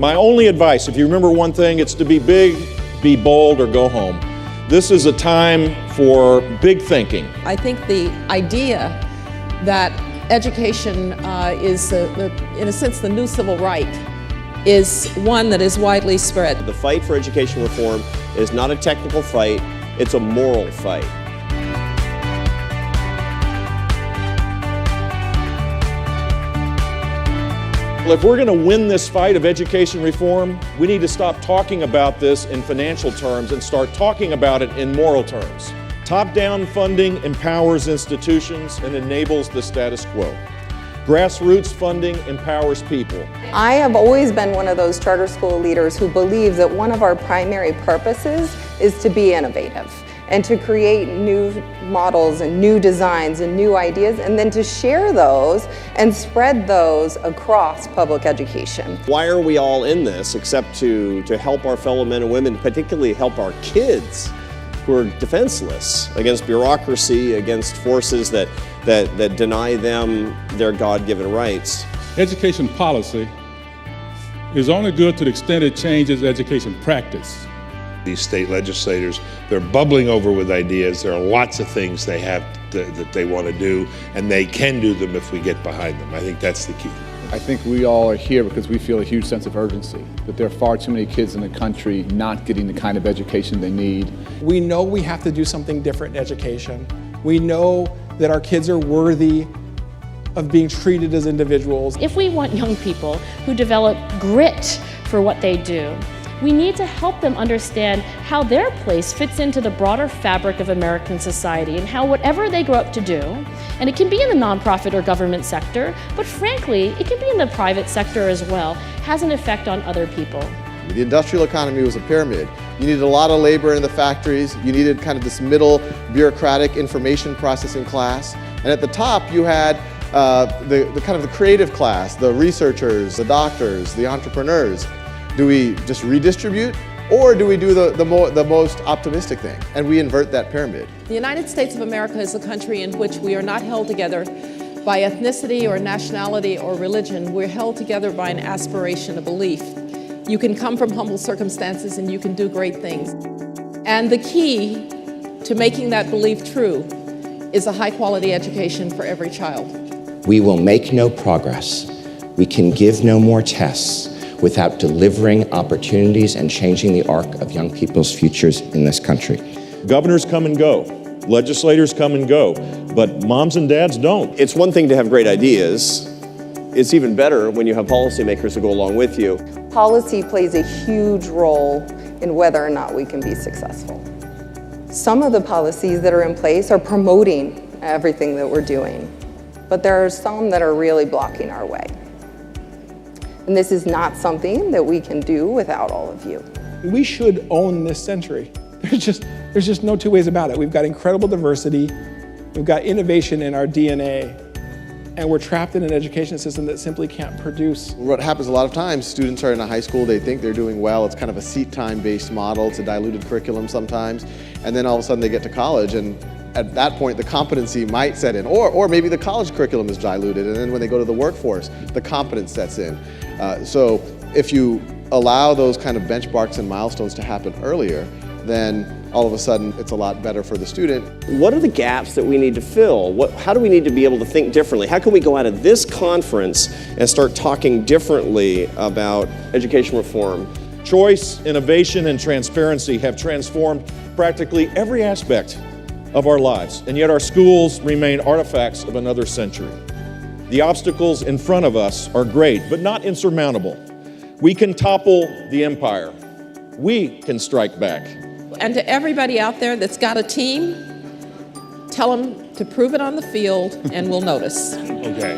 My only advice, if you remember one thing, it's to be big, be bold, or go home. This is a time for big thinking. I think the idea that education is, in a sense, the new civil right is one that is widely spread. The fight for education reform is not a technical fight, it's a moral fight. If we're going to win this fight of education reform, we need to stop talking about this in financial terms and start talking about it in moral terms. Top-down funding empowers institutions and enables the status quo. Grassroots funding empowers people. I have always been one of those charter school leaders who believe that one of our primary purposes is to be innovative and to create new models and new designs and new ideas, and then to share those and spread those across public education. Why are we all in this except to help our fellow men and women, particularly help our kids who are defenseless against bureaucracy, against forces that deny them their God-given rights? Education policy is only good to the extent it changes education practice. These state legislators, they're bubbling over with ideas. There are lots of things they have that they want to do, and they can do them if we get behind them. I think that's the key. I think we all are here because we feel a huge sense of urgency, that there are far too many kids in the country not getting the kind of education they need. We know we have to do something different in education. We know that our kids are worthy of being treated as individuals. If we want young people who develop grit for what they do, we need to help them understand how their place fits into the broader fabric of American society and how whatever they grow up to do, and it can be in the nonprofit or government sector, but frankly, it can be in the private sector as well, has an effect on other people. The industrial economy was a pyramid. You needed a lot of labor in the factories. You needed kind of this middle bureaucratic information processing class. And at the top, you had the kind of the creative class, the researchers, the doctors, the entrepreneurs. Do we just redistribute, or do we do the most optimistic thing, and we invert that pyramid? The United States of America is a country in which we are not held together by ethnicity or nationality or religion. We're held together by an aspiration, a belief. You can come from humble circumstances and you can do great things. And the key to making that belief true is a high-quality education for every child. We will make no progress. We can give no more tests without delivering opportunities and changing the arc of young people's futures in this country. Governors come and go, legislators come and go, but moms and dads don't. It's one thing to have great ideas. It's even better when you have policymakers who go along with you. Policy plays a huge role in whether or not we can be successful. Some of the policies that are in place are promoting everything that we're doing, but there are some that are really blocking our way. And this is not something that we can do without all of you. We should own this century. There's just no two ways about it. We've got incredible diversity, we've got innovation in our DNA, and we're trapped in an education system that simply can't produce. What happens a lot of times, students are in a high school, they think they're doing well, it's kind of a seat time based model, it's a diluted curriculum sometimes, and then all of a sudden they get to college, and at that point the competency might set in, or maybe the college curriculum is diluted, and then when they go to the workforce, the competence sets in. So if you allow those kind of benchmarks and milestones to happen earlier, then all of a sudden it's a lot better for the student. What are the gaps that we need to fill? How do we need to be able to think differently? How can we go out of this conference and start talking differently about education reform? Choice, innovation, and transparency have transformed practically every aspect of our lives, and yet our schools remain artifacts of another century. The obstacles in front of us are great, but not insurmountable. We can topple the empire. We can strike back. And to everybody out there that's got a team, tell them to prove it on the field and we'll notice. Okay.